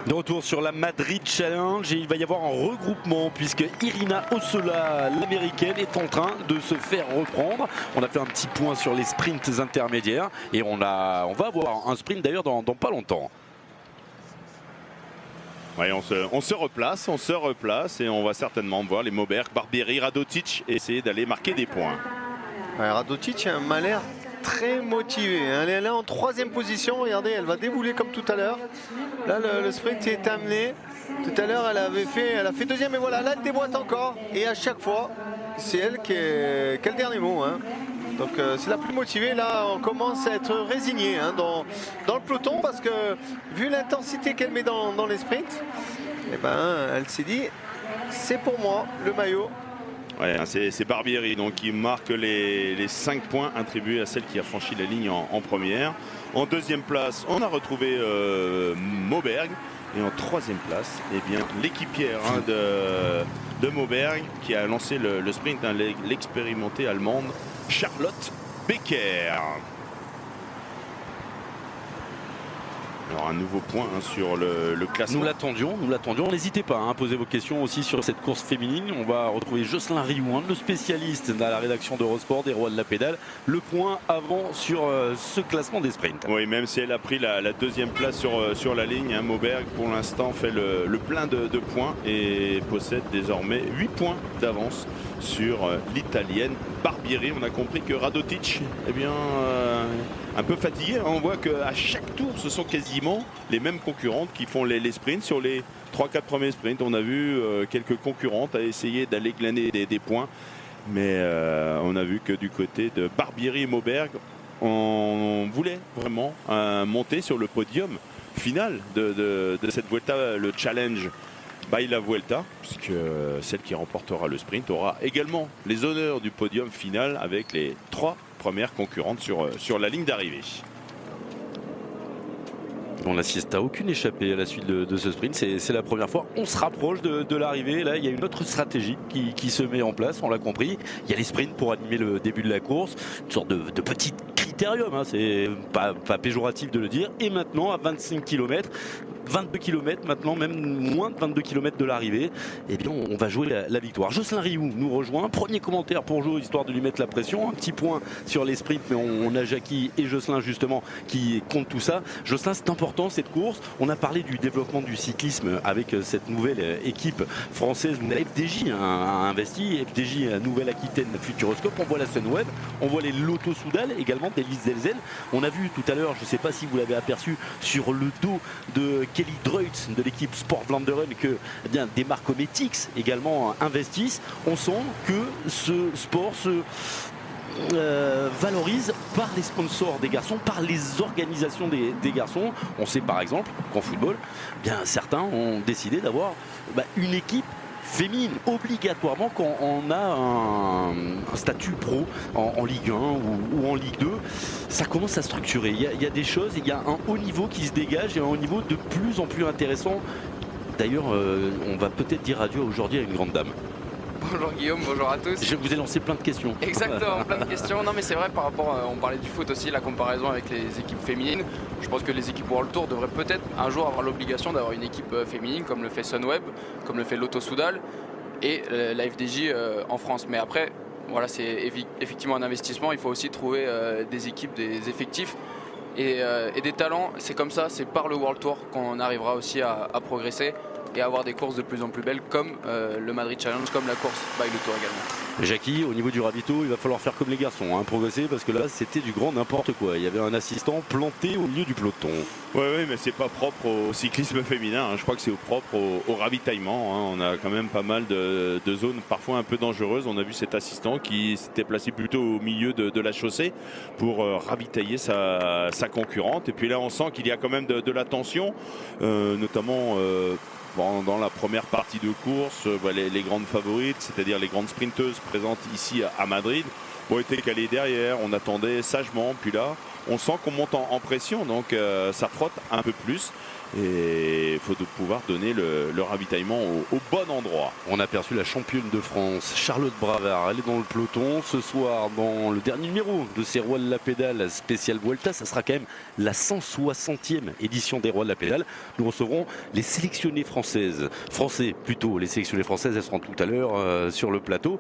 De retour sur la Madrid Challenge et il va y avoir un regroupement puisque Irina Ossola, l'américaine, est en train de se faire reprendre. On a fait un petit point sur les sprints intermédiaires et on va avoir un sprint d'ailleurs dans pas longtemps. Ouais, on se replace et on va certainement voir les Moberg, Barbieri, Radotic essayer d'aller marquer des points. Ouais, Radotic m'a l'air très motivée. Elle est là en 3e position. Regardez, elle va débouler comme tout à l'heure. Là, le sprint est amené. Tout à l'heure, elle a fait 2e et voilà, là, elle déboîte encore. Et à chaque fois, c'est elle qui a le dernier mot. Hein. Donc c'est la plus motivée. Là, on commence à être résigné hein, dans le peloton parce que vu l'intensité qu'elle met dans les sprints, eh ben, elle s'est dit, c'est pour moi le maillot. Ouais, c'est Barbieri donc, qui marque les 5 points attribués à celle qui a franchi la ligne en première. En 2e place, on a retrouvé Moberg. Et en 3e place, eh bien, l'équipière hein, de Moberg qui a lancé le sprint, hein, l'expérimentée allemande Charlotte Becker. Alors un nouveau point hein, sur le classement. Nous l'attendions. N'hésitez pas hein, à poser vos questions aussi sur cette course féminine. On va retrouver Jocelyn Rioux, le spécialiste dans la rédaction d'Eurosport des Rois de la Pédale. Le point avant sur ce classement des sprints. Oui, même si elle a pris la 2e place sur la ligne, hein, Moberg pour l'instant fait le plein de points et possède désormais 8 points d'avance sur l'italienne Barbieri. On a compris que Radotic, eh bien, un peu fatigué. Hein. On voit qu'à chaque tour, ce sont quasiment les mêmes concurrentes qui font les sprints. Sur les 3-4 premiers sprints, on a vu quelques concurrentes à essayer d'aller glaner des points. Mais on a vu que du côté de Barbieri et Moberg, on voulait vraiment monter sur le podium final de cette Vuelta, le challenge by la Vuelta, puisque celle qui remportera le sprint aura également les honneurs du podium final avec les 3 premières concurrentes sur la ligne d'arrivée. On n'assiste à aucune échappée à la suite de ce sprint, c'est la première fois. On se rapproche de l'arrivée, là il y a une autre stratégie qui se met en place, on l'a compris. Il y a les sprints pour animer le début de la course, une sorte de petite critérium, hein, c'est pas péjoratif de le dire. Et maintenant à 25 km, 22 km maintenant, même moins de 22 km de l'arrivée, eh bien on va jouer la victoire. Jocelyn Rioux nous rejoint, premier commentaire pour Joe, histoire de lui mettre la pression. Un petit point sur les sprints, mais on a Jackie et Jocelyn justement qui comptent tout ça. Jocelyn, c'est important cette course. On a parlé du développement du cyclisme avec cette nouvelle équipe française où la FDJ a investi, FDJ Nouvelle-Aquitaine Futuroscope. On voit la Sunweb, on voit les Lotto Soudal également, d'Elise Zelzel. On a vu tout à l'heure, je ne sais pas si vous l'avez aperçu, sur le dos de Kelly Dreutz de l'équipe Sport Vlaanderen que eh bien, des marques comme Etix également investissent. On sent que ce sport se valorise par les sponsors des garçons, par les organisations des garçons. On sait par exemple qu'en football, eh bien, certains ont décidé d'avoir une équipe féminine obligatoirement quand on a un statut pro en Ligue 1 ou en Ligue 2. Ça commence à structurer. Il y a des choses, il y a un haut niveau qui se dégage et un haut niveau de plus en plus intéressant. D'ailleurs, on va peut-être dire adieu aujourd'hui à une grande dame. Bonjour Guillaume, bonjour à tous. Je vous ai lancé plein de questions. Exactement, plein de questions. Non mais c'est vrai par rapport, on parlait du foot aussi, la comparaison avec les équipes féminines. Je pense que les équipes World Tour devraient peut-être un jour avoir l'obligation d'avoir une équipe féminine comme le fait Sunweb, comme le fait Lotto Soudal et la FDJ en France. Mais après, voilà, c'est effectivement un investissement. Il faut aussi trouver des équipes, des effectifs et des talents. C'est comme ça, c'est par le World Tour qu'on arrivera aussi à progresser et avoir des courses de plus en plus belles comme le Madrid Challenge, comme la course by le Tour également. Jackie, au niveau du ravito, il va falloir faire comme les garçons, hein, progresser, parce que là c'était du grand n'importe quoi. Il y avait un assistant planté au milieu du peloton. Oui, mais c'est pas propre au cyclisme féminin, hein. Je crois que c'est propre au ravitaillement, hein. On a quand même pas mal de zones parfois un peu dangereuses. On a vu cet assistant qui s'était placé plutôt au milieu de la chaussée pour ravitailler sa concurrente. Et puis là on sent qu'il y a quand même de la tension, notamment dans la première partie de course. Les grandes favorites, c'est-à-dire les grandes sprinteuses présentes ici à Madrid, ont été calées derrière. On attendait sagement, puis là on sent qu'on monte en pression, donc ça frotte un peu plus. Et il faut pouvoir donner le ravitaillement au bon endroit. On a aperçu la championne de France, Charlotte Bravard. Elle est dans le peloton ce soir dans le dernier numéro de ces Rois de la Pédale spécial Vuelta. Ça sera quand même la 160e édition des Rois de la Pédale. Nous recevrons les sélectionnées françaises. Français plutôt, les sélectionnées françaises, elles seront tout à l'heure sur le plateau.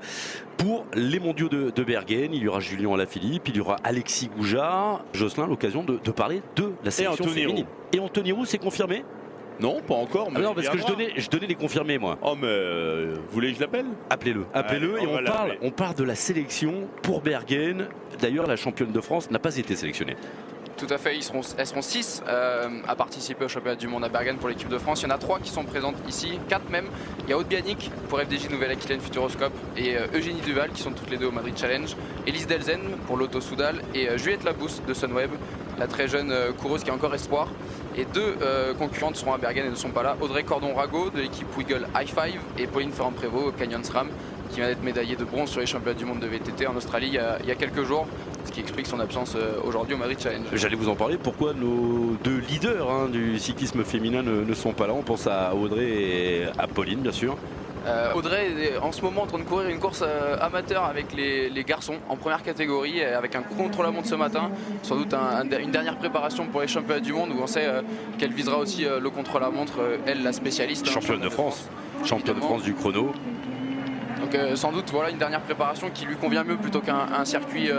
Pour les mondiaux de Bergen, il y aura Julien Alaphilippe, il y aura Alexis Goujard. Jocelyn, l'occasion de parler de la sélection féminine. Et Anthony Roux, c'est confirmé? Non, pas encore. Mais non, parce que je donnais les confirmés, moi. Oh, mais vous voulez que je l'appelle? Appelez-le. Appelez-le et on parle de la sélection pour Bergen. D'ailleurs, la championne de France n'a pas été sélectionnée. Tout à fait, elles seront 6 à participer au championnat du monde à Bergen pour l'équipe de France. Il y en a 3 qui sont présentes ici, 4 même. Il y a Aude Bianic pour FDJ Nouvelle-Aquitaine Futuroscope et Eugénie Duval qui sont toutes les deux au Madrid Challenge. Elise Delzen pour l'Auto Soudal et Juliette Labousse de Sunweb, la très jeune coureuse qui est encore espoir. Et 2 concurrentes seront à Bergen et ne sont pas là. Audrey Cordon-Rago de l'équipe Wiggle High Five et Pauline Ferrand-Prévot Canyon SRAM qui vient d'être médaillée de bronze sur les championnats du monde de VTT en Australie il y a quelques jours, ce qui explique son absence aujourd'hui au Madrid Challenge. J'allais vous en parler, pourquoi nos 2 leaders du cyclisme féminin ne sont pas là? On pense à Audrey et à Pauline bien sûr. Audrey est en ce moment en train de courir une course amateur avec les garçons en première catégorie avec un contre-la-montre ce matin, sans doute une dernière préparation pour les championnats du monde où on sait qu'elle visera aussi le contre-la-montre, elle la spécialiste. Championne de France, championne de France du chrono. Donc sans doute voilà une dernière préparation qui lui convient mieux plutôt qu'un circuit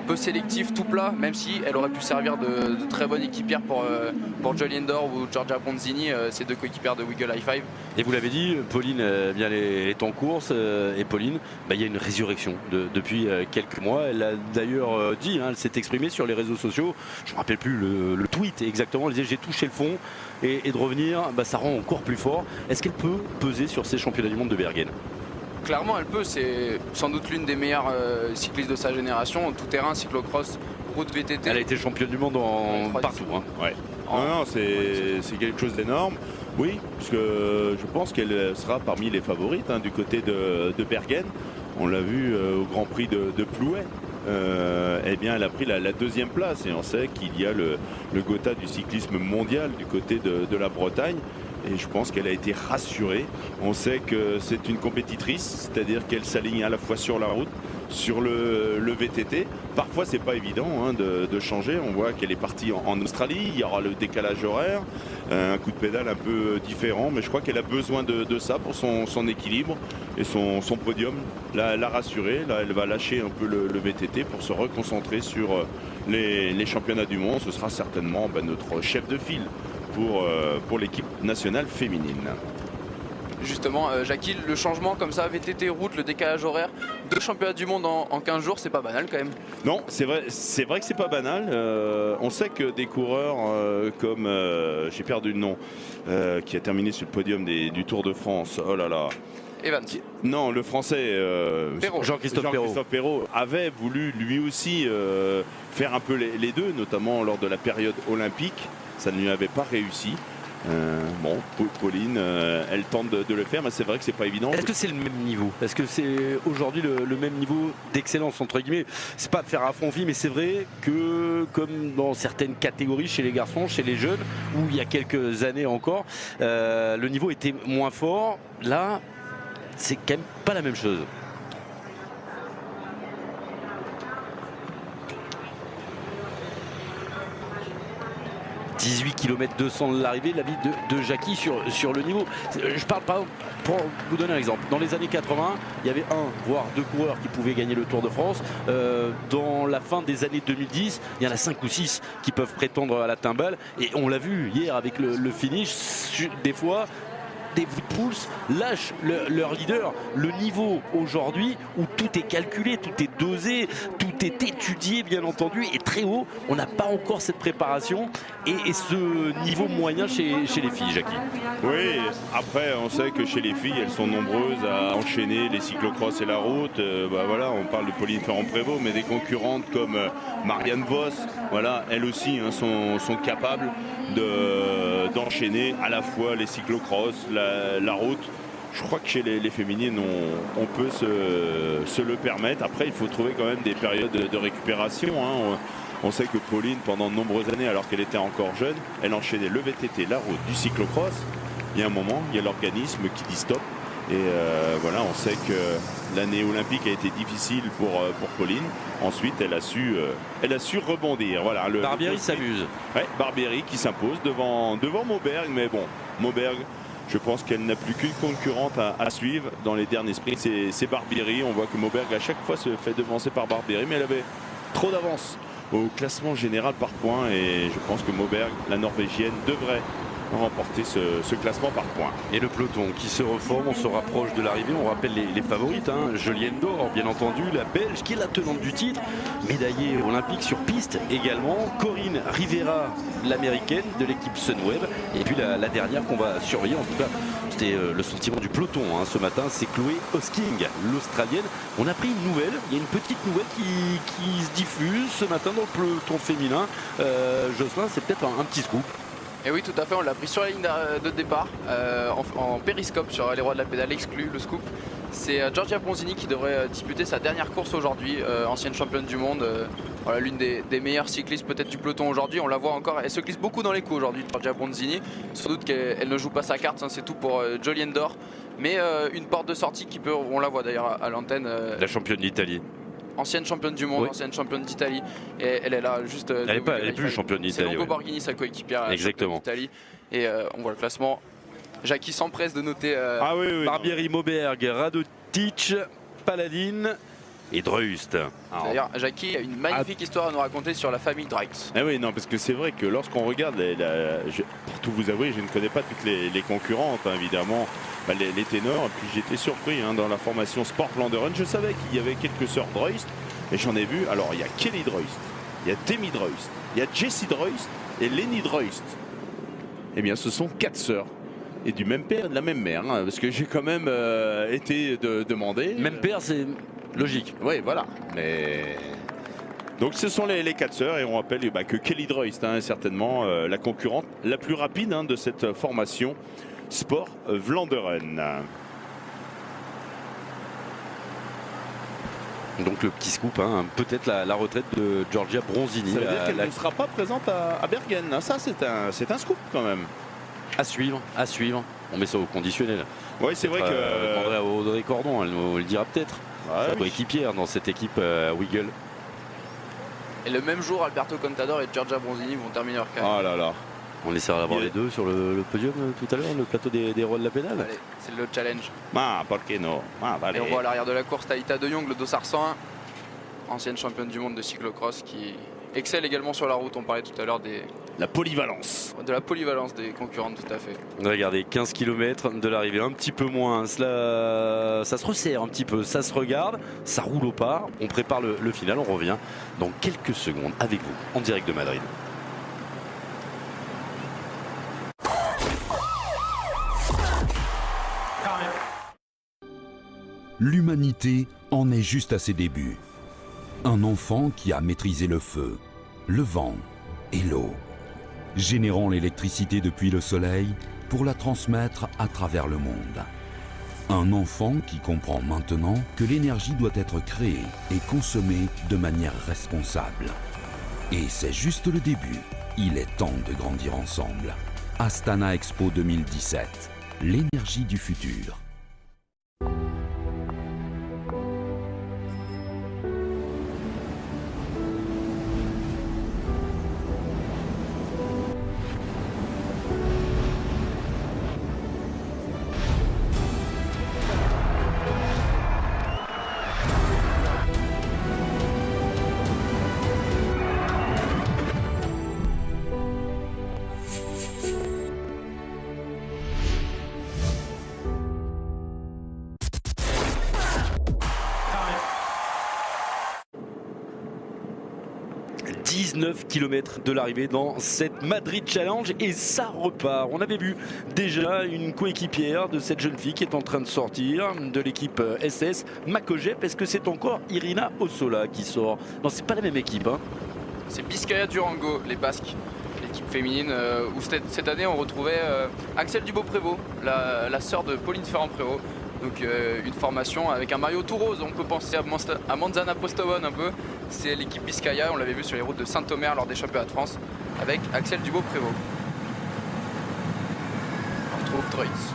peu sélectif tout plat, même si elle aurait pu servir de très bonne équipière pour Jolien Dor ou Giorgia Bronzini, ces 2 coéquipières de Wiggle High Five. Et vous l'avez dit, Pauline est en course et Pauline, il y a une résurrection depuis quelques mois. Elle a d'ailleurs dit, elle s'est exprimée sur les réseaux sociaux, je ne me rappelle plus le tweet exactement, elle disait j'ai touché le fond et de revenir, ça rend encore plus fort. Est-ce qu'elle peut peser sur ces championnats du monde de Bergen? Clairement elle peut, c'est sans doute l'une des meilleures cyclistes de sa génération, tout terrain, cyclocross, route VTT. Elle a été championne du monde partout. Ouais. Non, c'est quelque chose d'énorme. Oui, parce que je pense qu'elle sera parmi les favorites du côté de Bergen. On l'a vu au Grand Prix de Plouay. Elle a pris la 2e place et on sait qu'il y a le Gotha du cyclisme mondial du côté de la Bretagne. Et je pense qu'elle a été rassurée. On sait que c'est une compétitrice, c'est-à-dire qu'elle s'aligne à la fois sur la route, sur le VTT. Parfois, c'est pas évident de changer. On voit qu'elle est partie en Australie. Il y aura le décalage horaire, un coup de pédale un peu différent. Mais je crois qu'elle a besoin de ça pour son équilibre et son podium. La rassurer. Là, elle va lâcher un peu le VTT pour se reconcentrer sur les championnats du monde. Ce sera certainement notre chef de file pour l'équipe nationale féminine. Justement, Jackie, le changement comme ça, VTT route, le décalage horaire, 2 championnats du monde en 15 jours, c'est pas banal quand même. Non, c'est vrai que c'est pas banal. On sait que des coureurs comme, j'ai perdu le nom, qui a terminé sur le podium du Tour de France, oh là là. Evans. Non, le français Jean-Christophe Perrault avait voulu lui aussi faire un peu les 2, notamment lors de la période olympique. Ça ne lui avait pas réussi. Pauline, elle tente de le faire, mais c'est vrai que c'est pas évident. Est-ce que c'est le même niveau? Est-ce que c'est aujourd'hui le même niveau d'excellence entre guillemets? C'est pas faire affronter, mais c'est vrai que comme dans certaines catégories chez les garçons, chez les jeunes, où il y a quelques années encore, le niveau était moins fort. Là, c'est quand même pas la même chose. 18 km 200 de l'arrivée, l'avis de Jackie sur le niveau. Je parle pas, pour vous donner un exemple, dans les années 80, il y avait 1 voire 2 coureurs qui pouvaient gagner le Tour de France. Dans la fin des années 2010, il y en a 5 ou 6 qui peuvent prétendre à la timbale. Et on l'a vu hier avec le finish, des fois des Pouls lâchent leur leader. Le niveau aujourd'hui où tout est calculé, tout est dosé, tout est étudié bien entendu, est très haut. On n'a pas encore cette préparation et ce niveau moyen chez les filles, Jackie. Oui, après on sait que chez les filles elles sont nombreuses à enchaîner les cyclocross et la route. Voilà, on parle de Pauline Ferrand-Prévot, mais des concurrentes comme Marianne Vos, voilà, elles aussi sont capables d'enchaîner à la fois les cyclocross, la route. Je crois que chez les féminines, on peut se le permettre. Après, il faut trouver quand même des périodes de récupération. Hein. On sait que Pauline, pendant de nombreuses années, alors qu'elle était encore jeune, elle enchaînait le VTT, la route, du cyclocross. Il y a un moment, il y a l'organisme qui dit stop. Et voilà, on sait que l'année olympique a été difficile pour Pauline. Ensuite, elle a su rebondir. Voilà, Barbieri s'amuse. Ouais, Barbieri qui s'impose devant Moberg. Mais bon, Moberg, je pense qu'elle n'a plus qu'une concurrente à suivre dans les derniers sprints. C'est Barbieri. On voit que Moberg à chaque fois se fait devancer par Barbieri, mais elle avait trop d'avance au classement général par points. Et je pense que Moberg, la Norvégienne, devrait remporter ce classement par points. Et le peloton qui se reforme, on se rapproche de l'arrivée. On rappelle les favorites, hein. Jolienne d'Or, bien entendu, la Belge qui est la tenante du titre, médaillée olympique sur piste également. Corinne Rivera, l'américaine de l'équipe Sunweb. Et puis la dernière qu'on va surveiller, en tout cas, c'était le sentiment du peloton hein, ce matin, c'est Chloé Hosking, l'Australienne. On a pris une nouvelle, il y a une petite nouvelle qui se diffuse ce matin dans le peloton féminin. Jocelyn, c'est peut-être un petit scoop. Et oui, tout à fait, on l'a pris sur la ligne de départ, en périscope sur les rois de la pédale exclus, le scoop. C'est Giorgia Bronzini qui devrait disputer sa dernière course aujourd'hui, ancienne championne du monde, voilà, l'une des meilleures cyclistes peut-être du peloton aujourd'hui. On la voit encore, elle se glisse beaucoup dans les coups aujourd'hui, Giorgia Bronzini. Sans doute qu'elle ne joue pas sa carte, hein, c'est tout pour Jolienne d'Or. Mais une porte de sortie qui peut, on la voit d'ailleurs à l'antenne. La championne d'Italie. Ancienne championne du monde, oui. Ancienne championne d'Italie. Et elle est là juste. Elle est plus championne d'Italie. C'est Longo Borghini, sa coéquipière. Exactement. d'Italie. Et on voit le classement. Jackie s'empresse de noter. Oui. Barbieri, Moberg, Radotic, Paladine et Dreust. D'ailleurs, Jackie a une magnifique histoire à nous raconter sur la famille Dreust. Ah oui, non, parce que c'est vrai que lorsqu'on regarde, pour tout vous avouer, je ne connais pas toutes les concurrentes, hein, évidemment, les ténors. Et puis j'étais surpris hein, dans la formation Sport Vlaanderen. Je savais qu'il y avait quelques sœurs Dreust, et j'en ai vu. Alors il y a Kelly Dreust, il y a Demi Dreust, il y a Jessie Dreust et Lenny Dreust. Eh bien, ce sont 4 sœurs. Et du même père et de la même mère, hein, parce que j'ai quand même été demandé. Même père, c'est logique. Oui, voilà. Mais donc ce sont les 4 sœurs et on rappelle que Kelly Dreust est certainement la concurrente la plus rapide hein, de cette formation Sport Vlaanderen. Donc le petit scoop, hein, peut-être la retraite de Giorgia Bronzini. Ça veut dire qu'elle ne sera pas présente à Bergen. Ça, c'est un scoop quand même. À suivre. On met ça au conditionnel. Oui, c'est vrai que Audrey Cordon, elle nous le dira peut-être. Sa coéquipière dans cette équipe Wiggle. Et le même jour, Alberto Contador et Giorgia Bronzini vont terminer leur carrière. Oh là là. On essaiera d'avoir les deux sur le podium tout à l'heure, le plateau des rois de la pédale. Allez, c'est le challenge. Perché no? Et on voit à l'arrière de la course Taïta De Jong, le Dossard 101, ancienne championne du monde de cyclocross qui excelle également sur la route. On parlait tout à l'heure la polyvalence. De la polyvalence des concurrentes, tout à fait. Regardez, 15 km de l'arrivée, un petit peu moins. Ça se resserre un petit peu, ça se regarde, ça roule au pas. On prépare le final, on revient dans quelques secondes avec vous en direct de Madrid. L'humanité en est juste à ses débuts. Un enfant qui a maîtrisé le feu, le vent et l'eau, générant l'électricité depuis le soleil pour la transmettre à travers le monde. Un enfant qui comprend maintenant que l'énergie doit être créée et consommée de manière responsable. Et c'est juste le début. Il est temps de grandir ensemble. Astana Expo 2017. L'énergie du futur. Km de l'arrivée dans cette Madrid Challenge et ça repart. On avait vu déjà une coéquipière de cette jeune fille qui est en train de sortir de l'équipe SS Makojep. Est-ce que c'est encore Irina Ossola qui sort? Non, c'est pas la même équipe. Hein. C'est Biscaya Durango, les Basques. équipe féminine où cette année on retrouvait Axel Dubois-Prévost, la sœur de Pauline Ferrand-Prévost. Donc une formation avec un maillot tout rose, on peut penser à Manzana Postobon un peu. C'est l'équipe Biscaya, on l'avait vu sur les routes de Saint-Omer lors des championnats de France avec Axel Dubois-Prévost. On retrouve Droyst.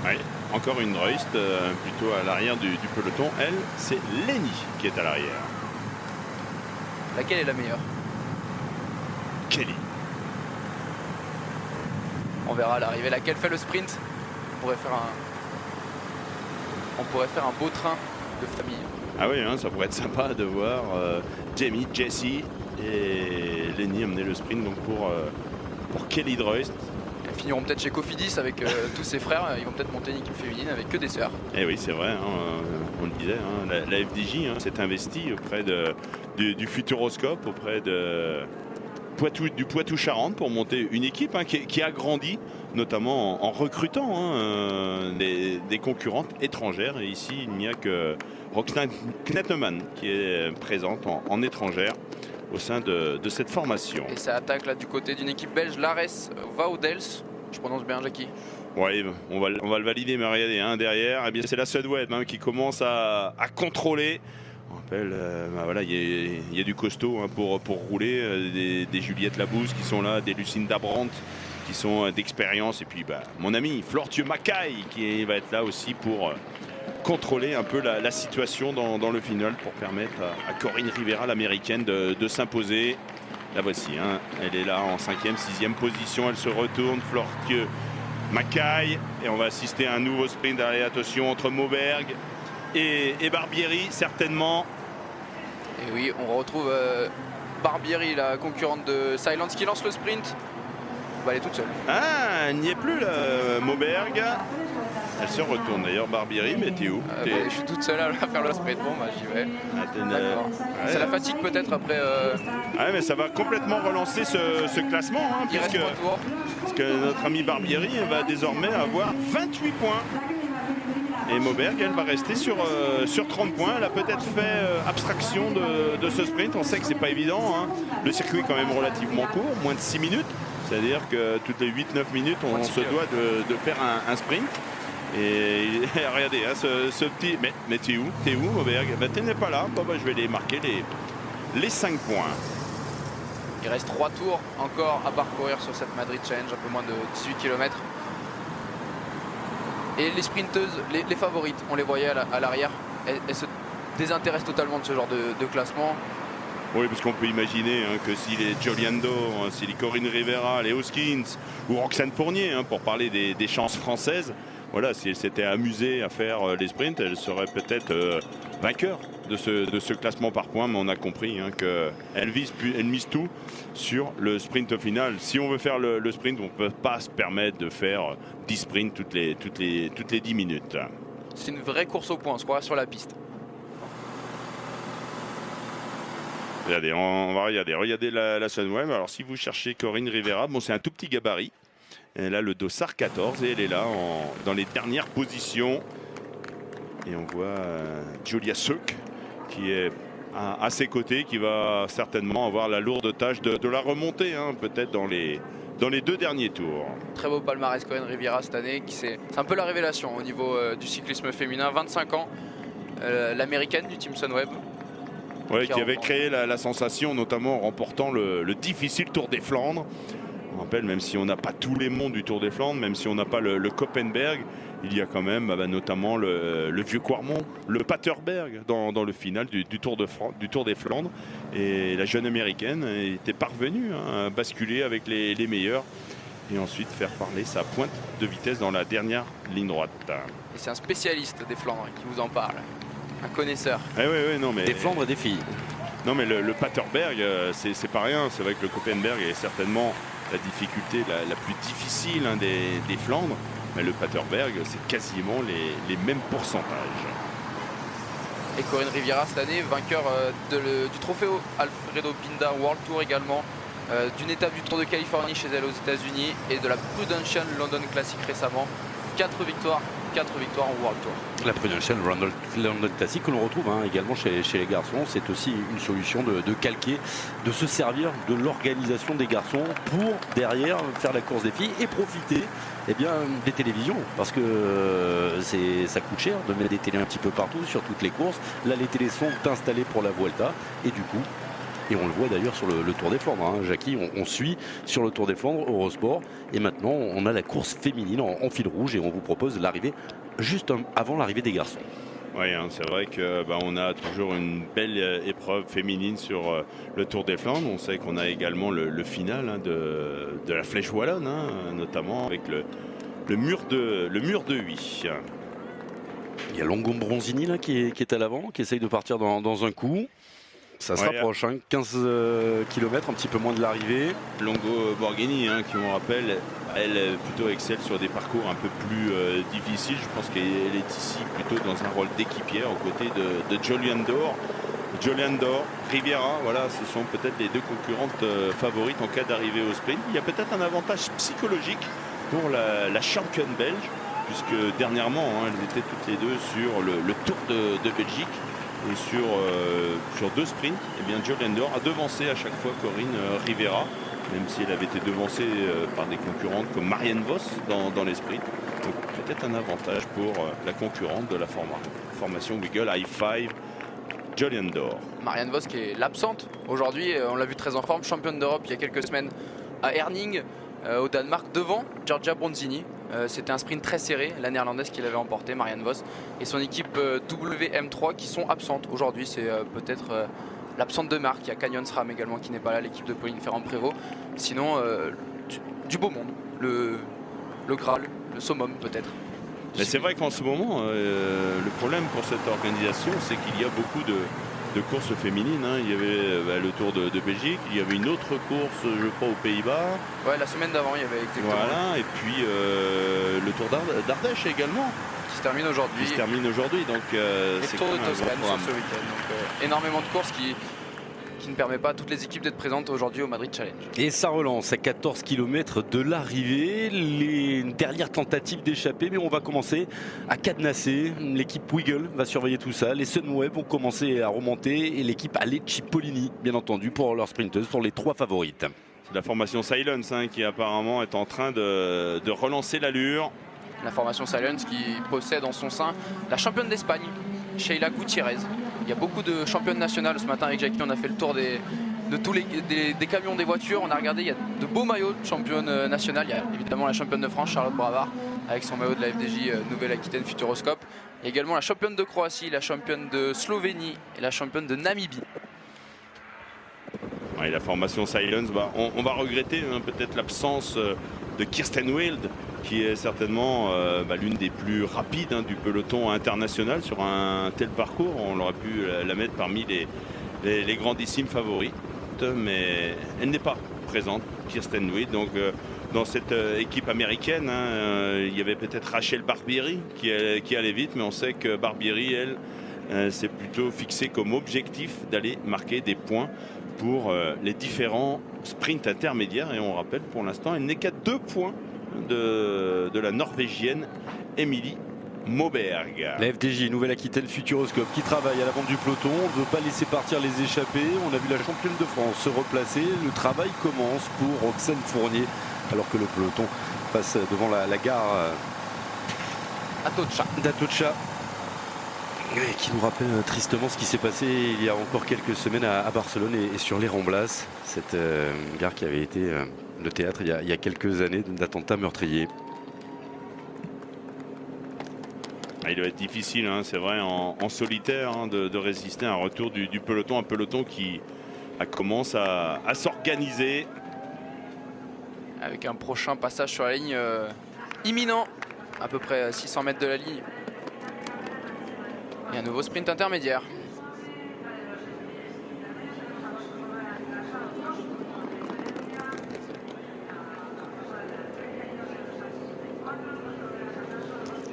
Oui, encore une Droyst, plutôt à l'arrière du peloton. Elle, c'est Lenny qui est à l'arrière. Laquelle est la meilleure? Kelly. On verra à l'arrivée laquelle fait le sprint. On pourrait faire un beau train de famille. Ah oui, hein, ça pourrait être sympa de voir Jamie, Jessie et Lenny amener le sprint donc pour Kelly Droyst. Elles finiront peut-être chez Cofidis avec tous ses frères. Ils vont peut-être monter une équipe féminine avec que des sœurs. Eh oui, c'est vrai, hein, on le disait, hein, la FDJ s'est investie auprès du Futuroscope, auprès du Poitou-Charentes pour monter une équipe qui a grandi, notamment en recrutant des concurrentes étrangères. Et ici, il n'y a que Roxane Knetemann qui est présente en étrangère au sein de cette formation. Et ça attaque là du côté d'une équipe belge, l'Ares Vaudels. Je prononce bien, Jackie? Oui, on va le valider, mais regardez, derrière, eh bien c'est la Sunweb qui commence à contrôler. On rappelle, voilà, il y a du costaud pour rouler, des Juliette Labousse qui sont là, des Lucinda Brandt qui sont d'expérience, et puis mon ami Flortieu Mackay qui va être là aussi pour contrôler un peu la situation dans le final pour permettre à Corinne Rivera, l'américaine, de s'imposer. La voici, elle est là en 5e, 6e position, elle se retourne, Flortieu Mackay, et on va assister à un nouveau sprint. Allez, attention, entre Mauberg et Barbieri, certainement. Et oui, on retrouve Barbieri, la concurrente de Silence, qui lance le sprint. Elle est toute seule. Ah, elle n'y est plus, là, Mauberg. Elle se retourne d'ailleurs, Barbieri, mais t'es où? Je suis toute seule à faire le sprint. Bon, j'y vais. D'accord. C'est la fatigue peut-être après. Ouais, mais ça va complètement relancer ce classement. Il reste 3 tours. Parce que notre ami Barbieri va désormais avoir 28 points. Et Mauberg, elle va rester sur 30 points. Elle a peut-être fait abstraction de ce sprint. On sait que c'est pas évident. Le circuit est quand même relativement court, moins de 6 minutes. C'est-à-dire que toutes les 8-9 minutes, on se doit de faire un sprint. Et regardez, ce petit... Mais t'es où, Mauberg? Tu n'es pas là. Je vais les marquer les 5 points. Il reste 3 tours encore à parcourir sur cette Madrid Challenge, un peu moins de 18 km. Et les sprinteuses, les favorites, on les voyait à l'arrière, elles se désintéressent totalement de ce genre de classement. Oui, parce qu'on peut imaginer que si les Joliando, si les Corinne Rivera, les Hoskins ou Roxane Fournier, pour parler des chances françaises, voilà, si elle s'était amusée à faire les sprints, elle serait peut-être vainqueur de ce classement par points. Mais on a compris qu'elle mise tout sur le sprint final. Si on veut faire le sprint, on ne peut pas se permettre de faire 10 sprints toutes les 10 minutes. C'est une vraie course au point, on se croirait sur la piste. Regardez, on va regarder la Sunweb. Alors si vous cherchez Corinne Rivera, c'est un tout petit gabarit. Elle a le dossard 14 et elle est là dans les dernières positions. Et on voit Julia Suk qui est à ses côtés, qui va certainement avoir la lourde tâche de la remonter, peut-être dans les 2 derniers tours. Très beau palmarès Corinne Rivera cette année, c'est un peu la révélation au niveau du cyclisme féminin. 25 ans, l'américaine du team Sunweb. Ouais, qui avait créé la sensation, notamment en remportant le difficile Tour des Flandres. On rappelle, même si on n'a pas tous les mondes du Tour des Flandres, même si on n'a pas le Koppenberg, il y a quand même notamment le Vieux Quarmont, le Paterberg dans le final du Tour des Flandres. Et la jeune américaine était parvenue à basculer avec les meilleurs et ensuite faire parler sa pointe de vitesse dans la dernière ligne droite. Et c'est un spécialiste des Flandres qui vous en parle, un connaisseur. Non, mais... Des Flandres et des filles. Non, mais le Paterberg, c'est pas rien. C'est vrai que le Koppenberg est certainement la difficulté la plus difficile des Flandres. Mais le Paterberg, c'est quasiment les mêmes pourcentages. Et Corinne Rivera cette année, vainqueur du trophée Alfredo Binda World Tour également, d'une étape du Tour de Californie chez elle aux États-Unis et de la Prudential London Classic récemment. 4 victoires 4 victoires en World Tour. La Prudential London Classic que l'on retrouve également chez les garçons, c'est aussi une solution de calquer, de se servir de l'organisation des garçons pour derrière faire la course des filles et profiter des télévisions, parce que ça coûte cher de mettre des télés un petit peu partout sur toutes les courses. Là les télés sont installées pour la Vuelta et du coup, et on le voit d'ailleurs sur le Tour des Flandres, Jackie, on suit sur le Tour des Flandres Eurosport, et maintenant on a la course féminine en fil rouge et on vous propose l'arrivée juste avant l'arrivée des garçons. Oui, c'est vrai que on a toujours une belle épreuve féminine sur le Tour des Flandres. On sait qu'on a également le final de la Flèche Wallonne, notamment avec le mur de Huy. Il y a Longo Bronzini là, qui est à l'avant, qui essaye de partir dans un coup. Ça se rapproche, 15 km, un petit peu moins de l'arrivée. Longo Borghini, qui on rappelle, elle plutôt excelle sur des parcours un peu plus difficiles. Je pense qu'elle est ici plutôt dans un rôle d'équipière aux côtés de Jolyon D'Or. Jolyon D'Or, Riviera, voilà, ce sont peut-être les deux concurrentes favorites en cas d'arrivée au sprint. Il y a peut-être un avantage psychologique pour la championne belge, puisque dernièrement, elles étaient toutes les deux sur le Tour de Belgique. Et sur 2 sprints, Jolyon D'Or a devancé à chaque fois Corinne Riviera, même si elle avait été devancée par des concurrentes comme Marianne Vos dans les sprints. Donc peut-être un avantage pour la concurrente de la formation Wiggle i5, Jolyon D'Or. Marianne Vos qui est l'absente aujourd'hui, on l'a vu très en forme, championne d'Europe il y a quelques semaines à Herning au Danemark devant Giorgia Bronzini. C'était un sprint très serré, la néerlandaise qui l'avait emporté, Marianne Vos, et son équipe WM3 qui sont absentes aujourd'hui. C'est peut-être l'absente de marque. Il y a Canyon SRAM également qui n'est pas là, l'équipe de Pauline Ferrand-Prévot. Sinon, du beau monde, le Graal, le summum peut-être. Mais c'est vrai qu'en ce moment, le problème pour cette organisation, c'est qu'il y a beaucoup de courses féminines. Il y avait le Tour de Belgique, il y avait une autre course, je crois, aux Pays-Bas. Ouais, la semaine d'avant, il y avait exactement. Voilà, et puis le Tour d'Ardèche également. Qui se termine aujourd'hui. Donc c'est le Tour de Toscane sur ce week-end. Donc énormément de courses qui ne permet pas à toutes les équipes d'être présentes aujourd'hui au Madrid Challenge. Et ça relance à 14 km de l'arrivée, les dernières tentatives d'échapper, mais on va commencer à cadenasser. L'équipe Wiggle va surveiller tout ça, les Sunweb vont commencer à remonter et l'équipe Alec Polini, bien entendu, pour leurs sprinteuses, pour les 3 favorites. C'est la formation Silence qui apparemment est en train de relancer l'allure. La formation Silence qui possède en son sein la championne d'Espagne, Sheila Gutiérrez. Il y a beaucoup de championnes nationales. Ce matin avec Jackie, on a fait le tour de tous des camions, des voitures. On a regardé, il y a de beaux maillots de championnes nationales. Il y a évidemment la championne de France, Charlotte Bravard, avec son maillot de la FDJ Nouvelle-Aquitaine Futuroscope. Il y a également la championne de Croatie, la championne de Slovénie et la championne de Namibie. Et la formation Silence, on va regretter peut-être l'absence de Kirsten Wild, qui est certainement l'une des plus rapides du peloton international sur un tel parcours. On aurait pu la mettre parmi les grandissimes favorites, mais elle n'est pas présente, Kirsten Wild. Donc dans cette équipe américaine, il y avait peut-être Rachel Barbieri qui allait vite, mais on sait que Barbieri, elle, s'est plutôt fixée comme objectif d'aller marquer des points pour les différents sprints intermédiaires. Et on rappelle, pour l'instant, elle n'est qu'à 2 points de la Norvégienne Emilie Moberg. La FDJ Nouvelle-Aquitaine Futuroscope qui travaille à l'avant du peloton, on ne veut pas laisser partir les échappés. On a vu la championne de France se replacer. Le travail commence pour Roxane Fournier alors que le peloton passe devant la gare d'Atocha. Qui nous rappelle tristement ce qui s'est passé il y a encore quelques semaines à Barcelone et sur les Ramblas, cette gare qui avait été le théâtre il y a quelques années d'attentats meurtriers. Il doit être difficile, c'est vrai, en solitaire, de résister à un retour du peloton, un peloton qui commence à s'organiser. Avec un prochain passage sur la ligne imminent, à peu près 600 mètres de la ligne. Et un nouveau sprint intermédiaire.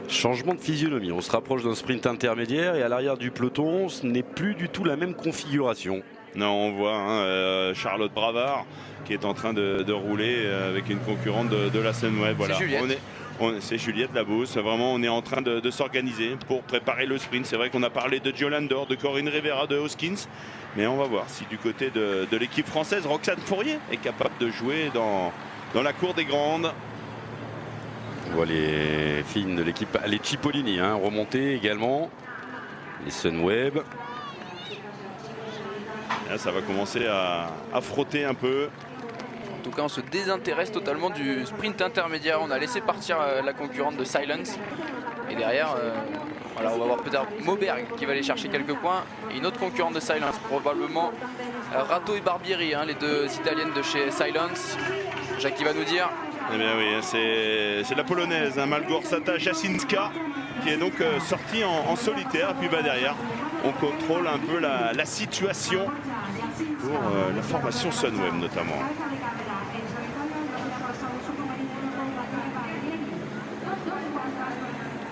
Changement de physionomie, on se rapproche d'un sprint intermédiaire et à l'arrière du peloton, ce n'est plus du tout la même configuration. Non, on voit Charlotte Bravard qui est en train de rouler avec une concurrente de la Sunweb. Voilà. C'est Juliette Labousse. Vraiment, on est en train de s'organiser pour préparer le sprint. C'est vrai qu'on a parlé de Gio Landor, de Corinne Rivera, de Hoskins. Mais on va voir si du côté de l'équipe française, Roxane Fournier est capable de jouer dans la cour des grandes. On voit les filles de l'équipe, les Cipollini remonter également. Les Sunweb. Là, ça va commencer à frotter un peu. En tout cas, on se désintéresse totalement du sprint intermédiaire. On a laissé partir la concurrente de Silence. Et derrière, voilà, on va voir peut-être Moberg qui va aller chercher quelques points. Et une autre concurrente de Silence, probablement Rato et Barbieri, les deux italiennes de chez Silence. Jackie va nous dire. Eh bien oui, c'est la polonaise, Malgorzata Jasinska, qui est donc sortie en solitaire. Puis derrière, on contrôle un peu la situation pour la formation Sunweb notamment.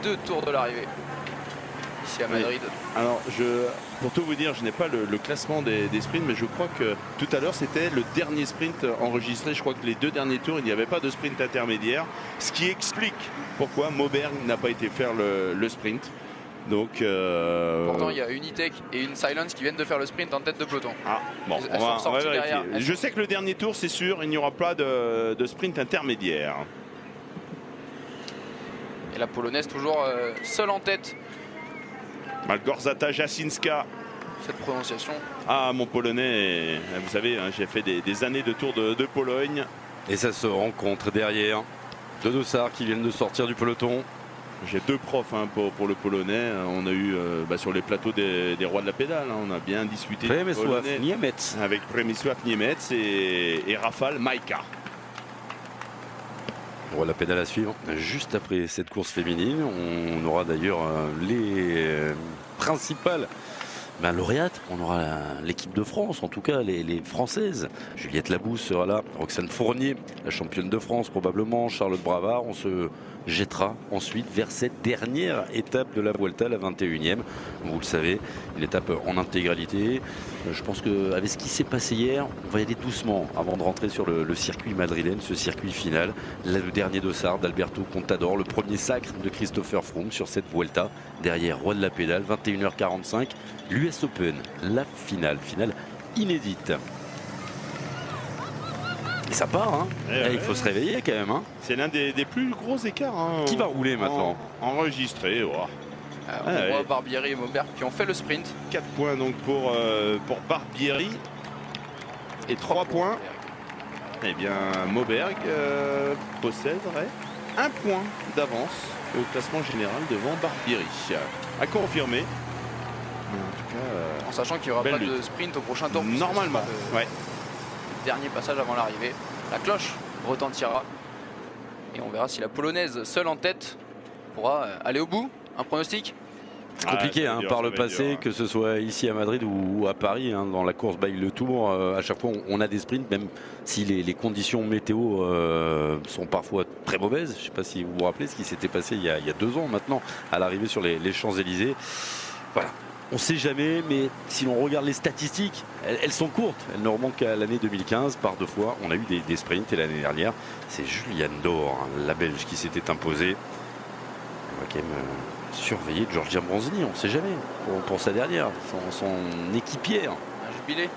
Deux tours de l'arrivée ici à Madrid. Oui. Alors pour tout vous dire, je n'ai pas le classement des sprints, mais je crois que tout à l'heure c'était le dernier sprint enregistré. Je crois que les deux derniers tours il n'y avait pas de sprint intermédiaire, ce qui explique pourquoi Moberg n'a pas été faire le sprint. Donc pourtant il y a une E-Tech et une Silence qui viennent de faire le sprint en tête de peloton. Ah bon, on va vérifier. Je sais que le dernier tour c'est sûr, il n'y aura pas de sprint intermédiaire. Et la polonaise toujours seule en tête. Malgorzata Jasinska. Cette prononciation. Ah, mon polonais, vous savez, j'ai fait des années de Tour de Pologne. Et ça se rencontre derrière. Deux dossards qui viennent de sortir du peloton. J'ai deux profs pour le polonais. On a eu sur les plateaux des rois de la pédale. On a bien discuté Przemysław Niemiec. Avec Przemysław Niemiec et Rafał Majka. Roi de la pédale à suivre juste après cette course féminine. On aura d'ailleurs les principales lauréates. On aura l'équipe de France, en tout cas les Françaises. Juliette Labousse sera là, Roxane Fournier, la championne de France probablement, Charlotte Bravard. On se jettera ensuite vers cette dernière étape de la Vuelta, la 21e. Vous le savez, une étape en intégralité. Je pense qu'avec ce qui s'est passé hier, on va y aller doucement avant de rentrer sur le circuit madrilène, ce circuit final. Là, le dernier dossard d'Alberto Contador, le premier sacre de Christopher Froome sur cette Vuelta. Derrière, roi de la pédale, 21h45, l'US Open, la finale inédite. Et ça part, il faut se réveiller quand même. C'est l'un des plus gros écarts. Qui va rouler maintenant? Enregistré. Oh. On voit Barbieri et Moberg qui ont fait le sprint. 4 points donc pour Barbieri. Et 3 points. Eh bien, Moberg posséderait 1 point d'avance au classement général devant Barbieri. À confirmer. Mais en tout cas, en sachant qu'il n'y aura pas de sprint au prochain tour. Normalement, ouais. Dernier passage avant l'arrivée. La cloche retentira. Et on verra si la polonaise seule en tête pourra aller au bout. Un pronostic? C'est compliqué par le passé, que ce soit ici à Madrid ou à Paris, dans la course by le Tour, à chaque fois on a des sprints, même si les conditions météo sont parfois très mauvaises. Je ne sais pas si vous vous rappelez ce qui s'était passé il y a 2 ans maintenant à l'arrivée sur les Champs-Élysées. Voilà. On ne sait jamais, mais si l'on regarde les statistiques, elles sont courtes. Elles ne remontent qu'à l'année 2015. Par 2 fois, on a eu des sprints. Et l'année dernière, c'est Juliane Dor, la Belge, qui s'était imposée. On va quand même surveiller Giorgia Bronzini. On ne sait jamais pour sa dernière, son équipière. Un jubilé.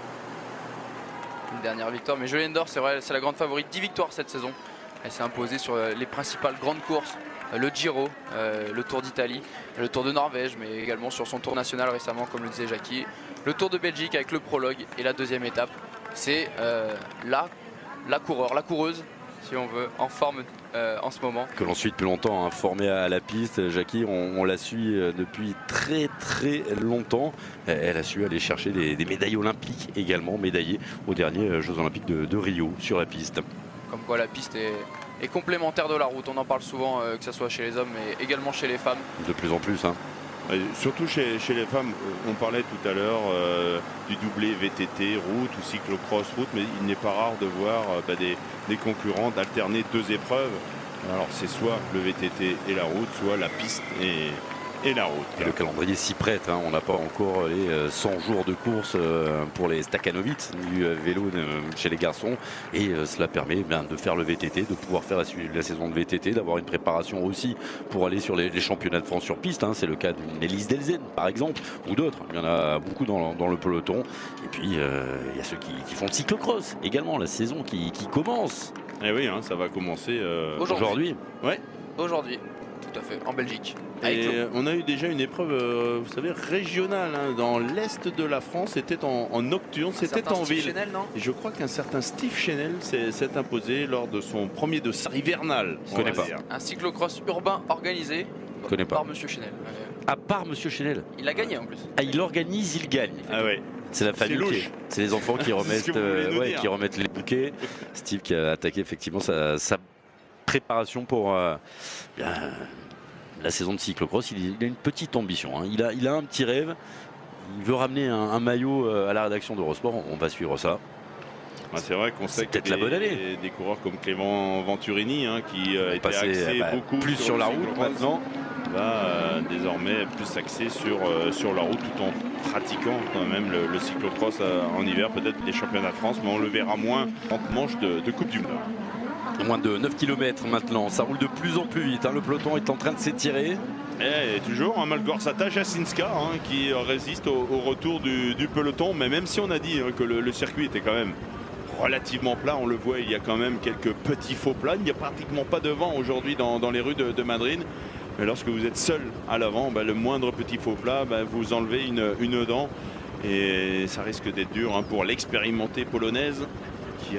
Une dernière victoire. Mais Juliane Dor, c'est vrai, c'est la grande favorite. 10 victoires cette saison. Elle s'est imposée sur les principales grandes courses. Le Giro, le Tour d'Italie, le Tour de Norvège, mais également sur son tour national récemment, comme le disait Jackie. Le Tour de Belgique avec le prologue et la deuxième étape. C'est la coureuse, si on veut, en forme en ce moment. Que l'on suit depuis longtemps, formée à la piste. Jackie, on la suit depuis très longtemps. Elle a su aller chercher des médailles olympiques également, médaillée aux derniers Jeux Olympiques de Rio sur la piste. Comme quoi la piste est complémentaire de la route. On en parle souvent, que ce soit chez les hommes mais également chez les femmes. De plus en plus. Surtout chez les femmes, on parlait tout à l'heure du doublé VTT, route ou cyclocross route, mais il n'est pas rare de voir des concurrents d'alterner 2 épreuves. Alors c'est soit le VTT et la route, soit la piste et et la route. Et le calendrier s'y prête, hein. On n'a pas encore les 100 jours de course pour les Stakhanovic du vélo chez les garçons, et cela permet de faire le VTT, de pouvoir faire la saison de VTT, d'avoir une préparation aussi pour aller sur les championnats de France sur piste, hein. C'est le cas d'une Elise Delzenne par exemple, ou d'autres. Il y en a beaucoup dans le peloton. Et puis il y a ceux qui font le cyclocross également, la saison qui commence. Et oui, hein, ça va commencer aujourd'hui. Ouais. Aujourd'hui, tout à fait, en Belgique. Et on a eu déjà une épreuve, vous savez, régionale, hein, dans l'est de la France. C'était en nocturne, c'était en ville. Chenel, non, et je crois qu'un certain Steve Chenel s'est imposé lors de son premier dossard hivernal. Je connais pas. Un cyclocross urbain organisé par Monsieur Chenel. À part Monsieur Chenel. Il a gagné en plus. Ah, il organise, il gagne. Ah ouais. C'est la famille. C'est les enfants qui remettent, qui remettent les bouquets. Steve qui a attaqué effectivement sa préparation pour la saison de cyclocross. Il a une petite ambition, hein. Il a un petit rêve. Il veut ramener un maillot à la rédaction d'Eurosport. On va suivre ça. C'est vrai qu'on sait que la bonne année. Des coureurs comme Clément Venturini, hein, qui était axé beaucoup plus sur la route maintenant, va désormais plus axé sur la route, tout en pratiquant quand même le cyclocross en hiver, peut-être les championnats de France, mais on le verra moins en manche de Coupe du Monde. Moins de 9 km maintenant, ça roule de plus en plus vite, hein. Le peloton est en train de s'étirer. Et toujours un Malgorzata Jasinska, hein, qui résiste au retour du peloton, mais même si on a dit, hein, que le circuit était quand même relativement plat, on le voit, il y a quand même quelques petits faux plats. Il n'y a pratiquement pas de vent aujourd'hui dans les rues de Madrid. Mais lorsque vous êtes seul à l'avant, le moindre petit faux plat, vous enlevez une dent. Et ça risque d'être dur, hein, pour l'expérimentée polonaise qui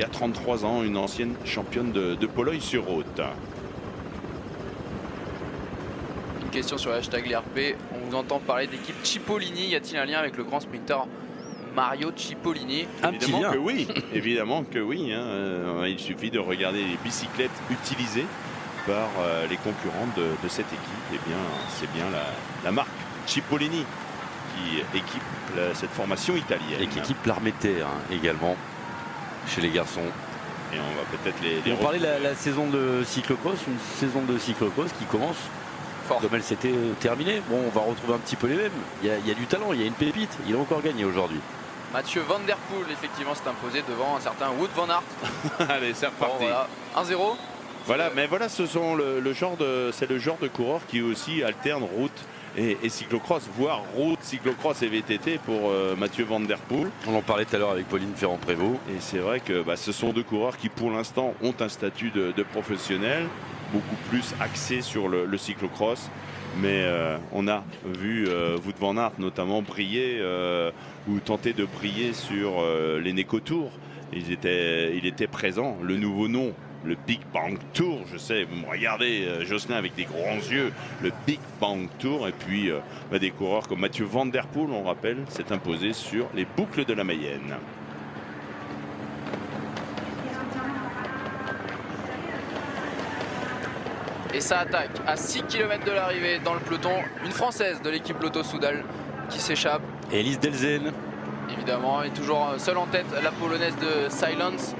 a 33 ans, une ancienne championne de Pologne sur route. Une question sur le hashtag l'IRP. On vous entend parler d'équipe Cipollini. Y a-t-il un lien avec le grand sprinter Mario Cipollini? Évidemment que oui, évidemment que oui, hein. Il suffit de regarder les bicyclettes utilisées par les concurrents de cette équipe. Et bien, c'est bien la marque Cipollini qui équipe cette formation italienne. Et qui équipe l'armée de terre, hein, également chez les garçons. Et on va peut-être les on parlait de la saison de cyclocross, une saison de cyclocross qui commence fort. Comme elle s'était terminée. Bon, on va retrouver un petit peu les mêmes. Il y a du talent, il y a une pépite. Il a encore gagné aujourd'hui. Mathieu Van Der Poel effectivement s'est imposé devant un certain Wout van Aert. Allez, c'est reparti. Bon, voilà. 1-0. Voilà, mais voilà, ce sont c'est le genre de coureur qui aussi alterne route et cyclocross, voire route, cyclocross et VTT pour Mathieu Van Der Poel. On en parlait tout à l'heure avec Pauline Ferrand-Prévot. Et c'est vrai que ce sont deux coureurs qui pour l'instant ont un statut de professionnel, beaucoup plus axé sur le cyclocross. Mais on a vu Wout van Aert notamment briller ou tenter de briller sur les Neco Tour. Il était présent, le nouveau nom, le Big Bang Tour. Je sais, vous me regardez, Jocelyn, avec des grands yeux, le Big Bang Tour. Et puis des coureurs comme Mathieu Van Der Poel, on rappelle, s'est imposé sur les boucles de la Mayenne. Et ça attaque à 6 km de l'arrivée dans le peloton. Une Française de l'équipe Lotto Soudal qui s'échappe. Elise Delzenne. Évidemment, et toujours seule en tête, la Polonaise de Silence.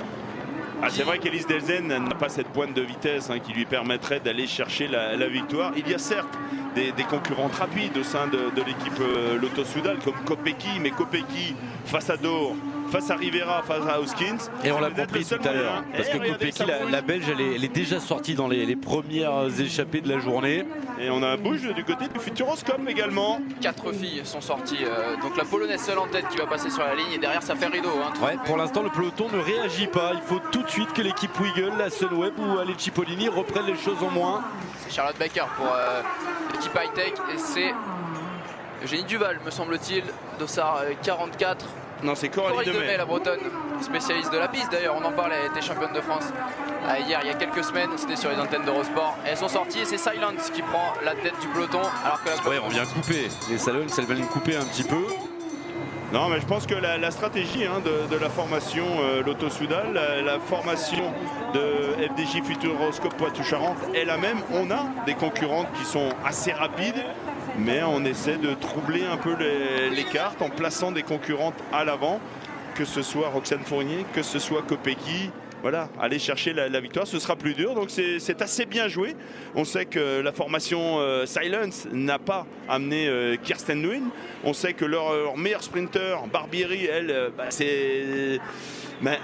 C'est vrai qu'Elise Delzenne n'a pas cette pointe de vitesse, hein, qui lui permettrait d'aller chercher la victoire. Il y a certes des concurrentes rapides au sein de l'équipe Lotto Soudal comme Kopecky, mais Kopecky face à Dor, face à Rivera, face à Hauskins. Et on l'a compris tout à l'heure, parce que Kopecky, la Belge, elle est déjà sortie dans les premières échappées de la journée. Et on a un bouge du côté du Futuroscope également. 4 filles sont sorties, donc la Polonaise seule en tête qui va passer sur la ligne, et derrière ça fait rideau. Hein, ouais, pour l'instant le peloton ne réagit pas. Il faut tout de suite que l'équipe Wiggle, la Sunweb ou les Cipollini reprennent les choses en moins. C'est Charlotte Becker pour l'équipe high-tech, et c'est Eugénie Duval, me semble-t-il, dossard 44. Non, c'est Coralie Demey, la Bretonne, spécialiste de la piste d'ailleurs, on en parlait, elle était championne de France hier, il y a quelques semaines, c'était sur les antennes d'Eurosport. Elles sont sorties et c'est Silence qui prend la tête du peloton, alors que la on vient couper, les salons, elles viennent couper un petit peu. Non, mais je pense que la stratégie, hein, de la formation Lotto Soudal, la formation de FDJ Futuroscope Poitou-Charentes est la même. On a des concurrentes qui sont assez rapides, mais on essaie de troubler un peu les cartes en plaçant des concurrentes à l'avant, que ce soit Roxane Fournier, que ce soit Kopecky, voilà, aller chercher la victoire. Ce sera plus dur, donc c'est assez bien joué. On sait que la formation Silence n'a pas amené Kirsten Nguyen. On sait que leur meilleur sprinter, Barbieri, elle,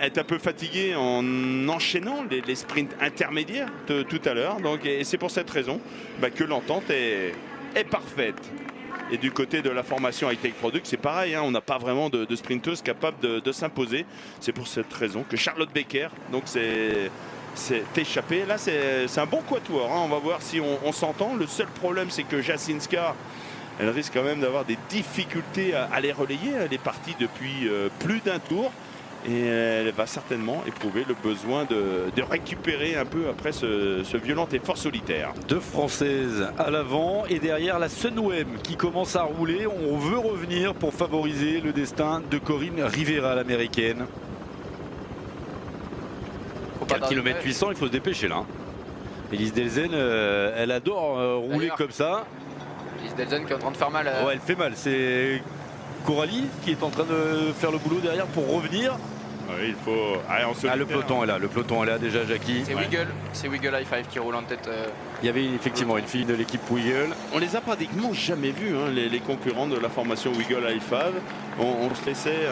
est un peu fatiguée en enchaînant les sprints intermédiaires tout à l'heure. Et c'est pour cette raison que l'entente est parfaite. Et du côté de la formation High Tech Product, c'est pareil, hein, on n'a pas vraiment de sprinteuse capable de s'imposer. C'est pour cette raison que Charlotte Becker s'est échappée. Là, c'est un bon quatuor, hein. On va voir si on s'entend. Le seul problème, c'est que Jasinska, elle risque quand même d'avoir des difficultés à les relayer. Elle est partie depuis plus d'un tour. Et elle va certainement éprouver le besoin de récupérer un peu après ce violent effort solitaire. Deux Françaises à l'avant et derrière la Sunweb qui commence à rouler. On veut revenir pour favoriser le destin de Corinne Rivera, l'américaine. 4 km 800, il faut se dépêcher là. Elise Delzen, elle adore rouler comme ça. Elise Delzen qui est en train de faire mal. Ouais, elle fait mal. C'est Coralie qui est en train de faire le boulot derrière pour revenir. Oui, il faut. Le peloton est là, déjà, Jackie. C'est Wiggle High Five qui roule en tête. Il y avait effectivement une fille de l'équipe Wiggle. On les a pratiquement jamais vus, hein, les concurrents de la formation Wiggle High Five. On se laissait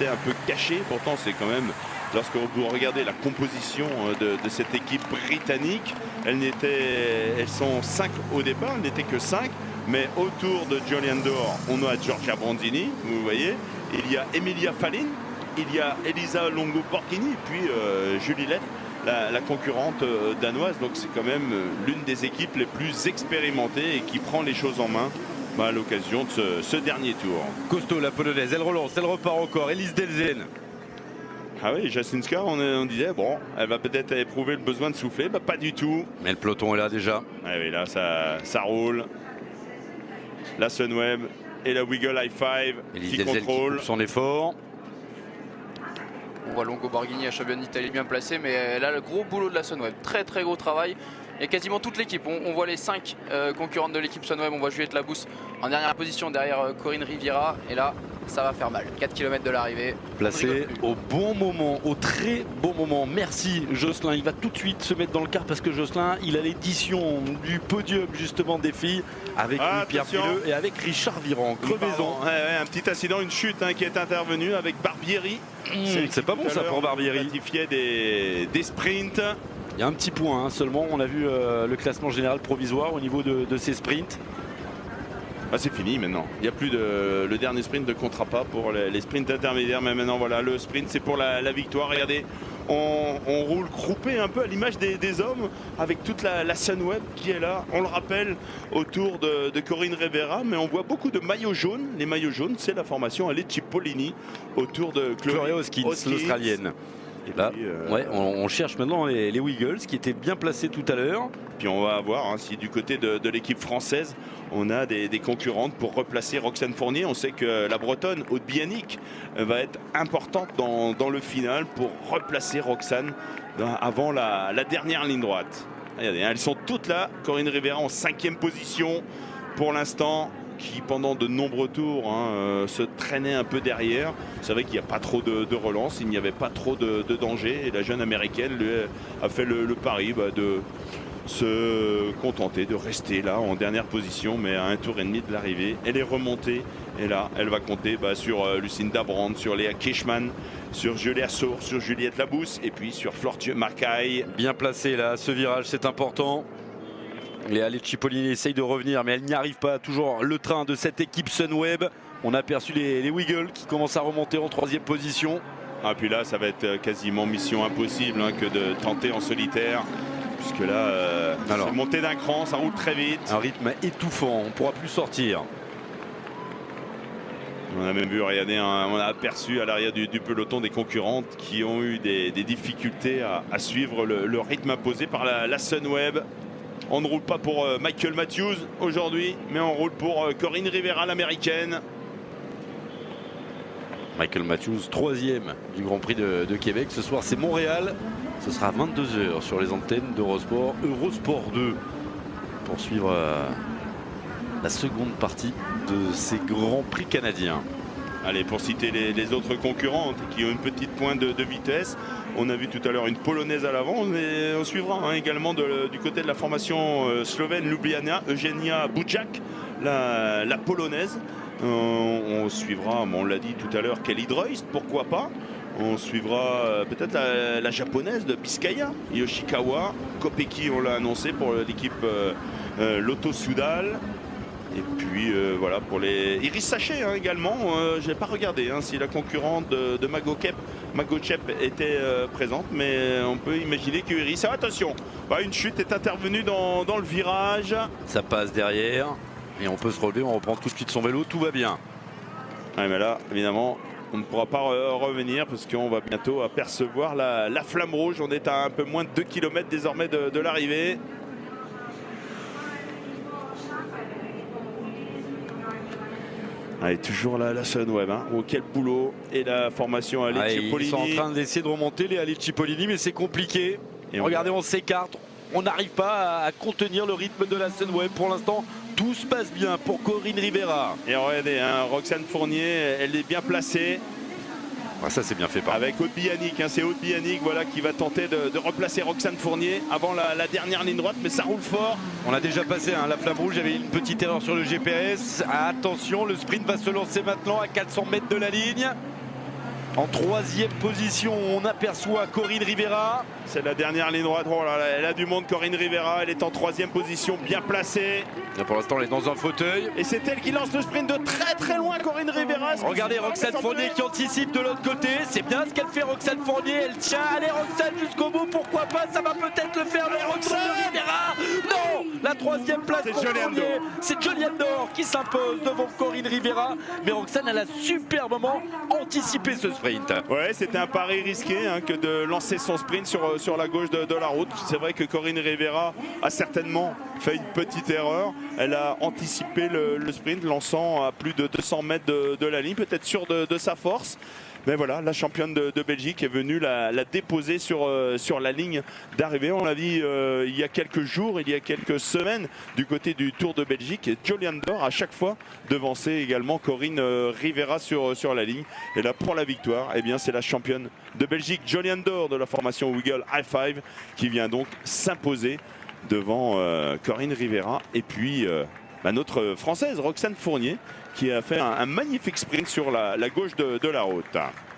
un peu cacher. Pourtant, c'est quand même. Lorsque vous regardez la composition de cette équipe britannique, elles sont 5 au départ, elles n'étaient que 5. Mais autour de Jolyon Dor, on a Giorgia Brandini, vous voyez. Il y a Emilia Fallin, il y a Elisa Longo-Borghini, et puis Julie Lett, la concurrente danoise. Donc c'est quand même l'une des équipes les plus expérimentées et qui prend les choses en main à l'occasion de ce dernier tour. Costaud, la polonaise, elle relance, elle repart encore. Elise Delzen. Ah oui, Jasinska, on disait, bon, elle va peut-être éprouver le besoin de souffler. Pas du tout. Mais le peloton est là déjà. Ah oui, là, ça roule. La Sunweb et la Wiggle High Five qui contrôle son effort. On voit Longo Borghini à champion d'Italie bien placé, mais là le gros boulot de la Sunweb, très gros travail. Et quasiment toute l'équipe, on voit les 5 concurrentes de l'équipe Sunweb. On voit Juliette Labousse en dernière position derrière Corinne Riviera, et là ça va faire mal. 4 km de l'arrivée. Placé au bon moment, au très bon moment. Merci Jocelyn, il va tout de suite se mettre dans le car parce que Jocelyn, il a l'édition du podium justement des filles avec Pierre Pileux et avec Richard Viran. Crevaison. Un petit accident, une chute qui est intervenue avec Barbieri. C'est pas bon ça pour Barbieri. Ratifiait des sprints. Il y a un petit point seulement, on a vu le classement général provisoire au niveau de ces sprints. C'est fini maintenant. Il n'y a plus le dernier sprint de comptera pas pour les sprints intermédiaires. Mais maintenant voilà, le sprint c'est pour la victoire. Regardez, on roule groupé un peu à l'image des hommes avec toute la Sunweb qui est là. On le rappelle autour de Corinne Rivera, mais on voit beaucoup de maillots jaunes. Les maillots jaunes, c'est la formation Alessi Pollini autour de Chloé Hoskins, l'Australienne. Et là, on cherche maintenant les Wiggles qui étaient bien placés tout à l'heure. Puis on va voir si du côté de l'équipe française, on a des concurrentes pour replacer Roxane Fournier. On sait que la Bretonne, Aude Bianic, va être importante dans le final pour replacer Roxane avant la dernière ligne droite. Regardez, elles sont toutes là. Corinne Rivera en 5e position pour l'instant, qui pendant de nombreux tours se traînait un peu derrière. C'est vrai qu'il n'y a pas trop de relance, il n'y avait pas trop de danger. Et la jeune américaine lui, a fait le pari de se contenter de rester là en dernière position, mais à un tour et demi de l'arrivée. Elle est remontée et là elle va compter sur Lucinda Brand, sur Léa Kirchmann, sur Julia Saur, sur Juliette Labousse et puis sur Floortje Mackaij. Bien placé là, ce virage c'est important. Léa Cipollini essaye de revenir mais elle n'y arrive pas. Toujours le train de cette équipe Sunweb. On a aperçu les Wiggles qui commencent à remonter en 3e position. Puis là ça va être quasiment mission impossible que de tenter en solitaire. Puisque là, c'est monté d'un cran, ça roule très vite. Un rythme étouffant, on ne pourra plus sortir. On a même vu, regardez, on a aperçu à l'arrière du peloton des concurrentes qui ont eu des difficultés à suivre le rythme imposé par la Sunweb. On ne roule pas pour Michael Matthews aujourd'hui, mais on roule pour Corinne Rivera, l'américaine. Michael Matthews, 3e du Grand Prix de Québec. Ce soir, c'est Montréal. Ce sera à 22 h sur les antennes d'Eurosport, Eurosport 2, pour suivre la seconde partie de ces Grands Prix canadiens. Allez, pour citer les autres concurrentes qui ont une petite pointe de vitesse, on a vu tout à l'heure une polonaise à l'avant, et on suivra hein, également du côté de la formation slovène Ljubljana, Eugenia Buczak, la polonaise. On suivra, on l'a dit tout à l'heure, Kelly Droyst, pourquoi pas. On suivra peut-être la japonaise de Biscaya, Yoshikawa. Kopecky, on l'a annoncé pour l'équipe Lotto Soudal. Et puis voilà pour les Iris Sachet hein, également. Je n'ai pas regardé hein, si la concurrente de Magochep était présente, mais on peut imaginer que Iris. Attention, une chute est intervenue dans le virage. Ça passe derrière et on peut se relever, on reprend tout de suite son vélo, tout va bien. Ouais, mais là, évidemment, on ne pourra pas revenir parce qu'on va bientôt apercevoir la flamme rouge. On est à un peu moins de 2 km désormais de l'arrivée. Allez, toujours la Sunweb. Hein. Oh, quel boulot. Et la formation Alec Cipollini. Ils sont en train d'essayer de remonter les Alec Cipollini, mais c'est compliqué. Et regardez, on s'écarte. On n'arrive pas à contenir le rythme de la Sunweb. Pour l'instant, tout se passe bien pour Corinne Rivera. Et regardez, hein, Roxane Fournier, elle est bien placée. Ah, ça c'est bien fait par. Avec Aude Bianic, hein, c'est Aude Bianic voilà, qui va tenter de replacer Roxane Fournier avant la dernière ligne droite, mais ça roule fort. On a déjà passé hein, la flamme rouge, il y avait une petite erreur sur le GPS. Attention, le sprint va se lancer maintenant à 400 mètres de la ligne. En 3e position, on aperçoit Corinne Rivera. C'est la dernière ligne droite. Oh là là, elle a du monde, Corinne Rivera. Elle est en 3e position, bien placée. Là, pour l'instant, elle est dans un fauteuil. Et c'est elle qui lance le sprint de très très loin, Corinne Rivera. Regardez Roxane Fournier qui anticipe de l'autre côté. C'est bien ce qu'elle fait, Roxane Fournier. Elle tient. Allez, Roxane jusqu'au bout. Pourquoi pas? Ça va peut-être le faire. Mais Roxane Rivera. Non, la 3e place pour Fournier. C'est Joliane d'Or qui s'impose devant Corinne Rivera. Mais Roxane, elle a superbement anticipé ce sprint. Ouais, c'était un pari risqué hein, que de lancer son sprint sur la gauche de la route. C'est vrai que Corinne Rivera a certainement fait une petite erreur. Elle a anticipé le sprint, lançant à plus de 200 mètres de la ligne, peut-être sûre de sa force. Mais voilà, la championne de Belgique est venue la déposer sur la ligne d'arrivée. On l'a dit il y a quelques jours, il y a quelques semaines, du côté du Tour de Belgique. Et Joliane d'Or à chaque fois devancé également Corinne Rivera sur la ligne. Et là, pour la victoire, eh bien, c'est la championne de Belgique, Joliane d'Or de la formation Wiggle High Five, qui vient donc s'imposer devant Corinne Rivera. Et puis notre Française, Roxane Fournier, qui a fait un magnifique sprint sur la gauche de la route.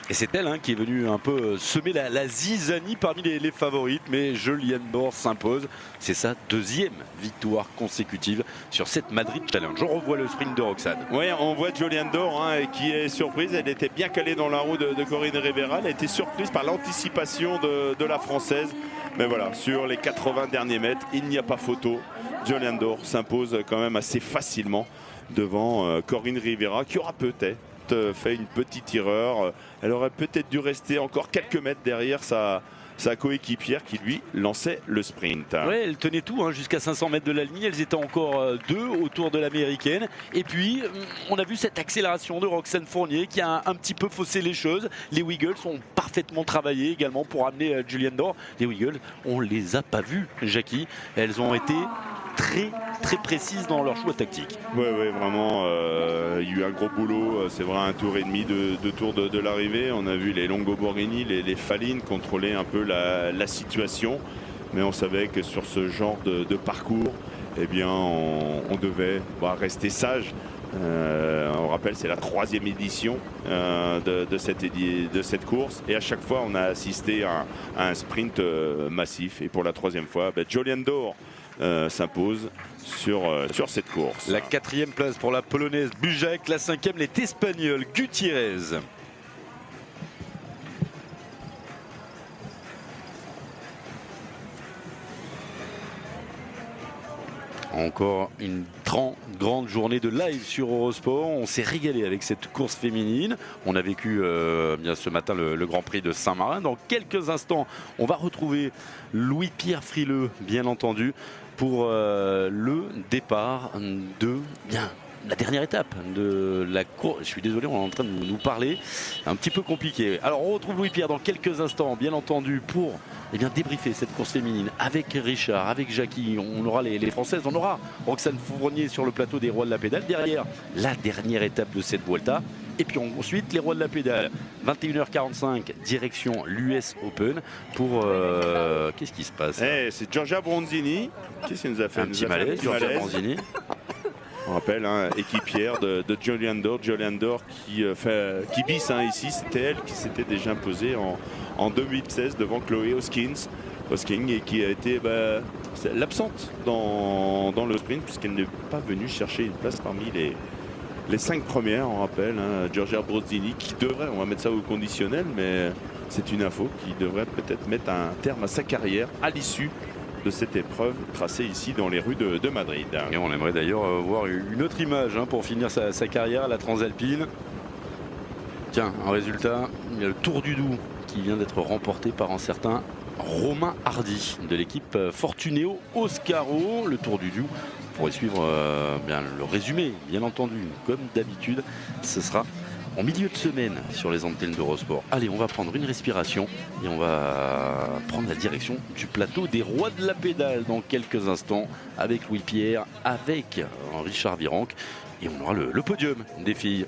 Et c'est elle hein, qui est venue un peu semer la zizanie parmi les favorites. Mais Joliane d'Or s'impose. C'est sa 2e victoire consécutive sur cette Madrid Challenge. On revoit le sprint de Roxane. Oui, on voit Joliane d'Or hein, qui est surprise. Elle était bien calée dans la roue de Corinne Rivera. Elle a été surprise par l'anticipation de la Française. Mais voilà, sur les 80 derniers mètres, il n'y a pas photo. Joliane d'Or s'impose quand même assez facilement devant Corinne Rivera, qui aura peut-être fait une petite erreur. Elle aurait peut-être dû rester encore quelques mètres derrière sa coéquipière qui lui lançait le sprint. Ouais, elle tenait tout hein, jusqu'à 500 mètres de la ligne. Elles étaient encore 2 autour de l'américaine. Et puis on a vu cette accélération de Roxane Fournier qui a un petit peu faussé les choses. Les Wiggles ont parfaitement travaillé également pour amener Joliane d'Or. Les Wiggles, on les a pas vus, Jackie. Elles ont été très précises dans leur choix tactique. Oui, vraiment, il y a eu un gros boulot. C'est vrai, un tour et demi de tour de l'arrivée. On a vu les Longo-Borghini, les Fallines contrôler un peu la situation. Mais on savait que sur ce genre de parcours, eh bien, on devait rester sage. On rappelle, c'est la 3e édition de cette course. Et à chaque fois, on a assisté à un sprint massif. Et pour la 3e fois, Joliane d'Or s'impose sur cette course. La 4e place pour la polonaise Buczak, la 5e l'est espagnole Gutiérrez. Encore une grande journée de live sur Eurosport. On s'est régalé avec cette course féminine. On a vécu bien ce matin le Grand Prix de Saint-Marin. Dans quelques instants, on va retrouver Louis-Pierre Frileux, bien entendu, pour le départ de la dernière étape de la course. Je suis désolé, on est en train de nous parler. Un petit peu compliqué. Alors on retrouve Louis-Pierre dans quelques instants, bien entendu, pour débriefer cette course féminine avec Richard, avec Jackie. On aura les Françaises, on aura Roxane Fournier sur le plateau des Rois de la Pédale. Derrière, la dernière étape de cette Vuelta. Et puis ensuite, les rois de la pédale. 21h45, direction l'US Open pour... qu'est-ce qui se passe? C'est Giorgia Bronzini. Qu'est-ce qu'il nous a fait? Un petit malaise, Giorgia Bronzini. On rappelle, hein, équipière de Jolyon Dor. Jolyon Dor qui bisse ici. C'était elle qui s'était déjà imposée en 2016 devant Chloé Hoskins et qui a été l'absente dans le sprint puisqu'elle n'est pas venue chercher une place parmi les 5 premières. On rappelle, hein, Giorgia Bronzini qui devrait, on va mettre ça au conditionnel, mais c'est une info qui devrait peut-être mettre un terme à sa carrière à l'issue de cette épreuve tracée ici dans les rues de Madrid. Et on aimerait d'ailleurs voir une autre image pour finir sa carrière à la Transalpine. Tiens, un résultat, il y a le Tour du Doubs qui vient d'être remporté par un certain Romain Hardy de l'équipe Fortuneo Oscaro. Le Tour du Doubs, vous pourrez suivre bien le résumé, bien entendu, comme d'habitude. Ce sera en milieu de semaine sur les antennes d'Eurosport. Allez, on va prendre une respiration et on va prendre la direction du plateau des rois de la pédale dans quelques instants avec Louis Pierre, avec Richard Virenque et on aura le podium des filles.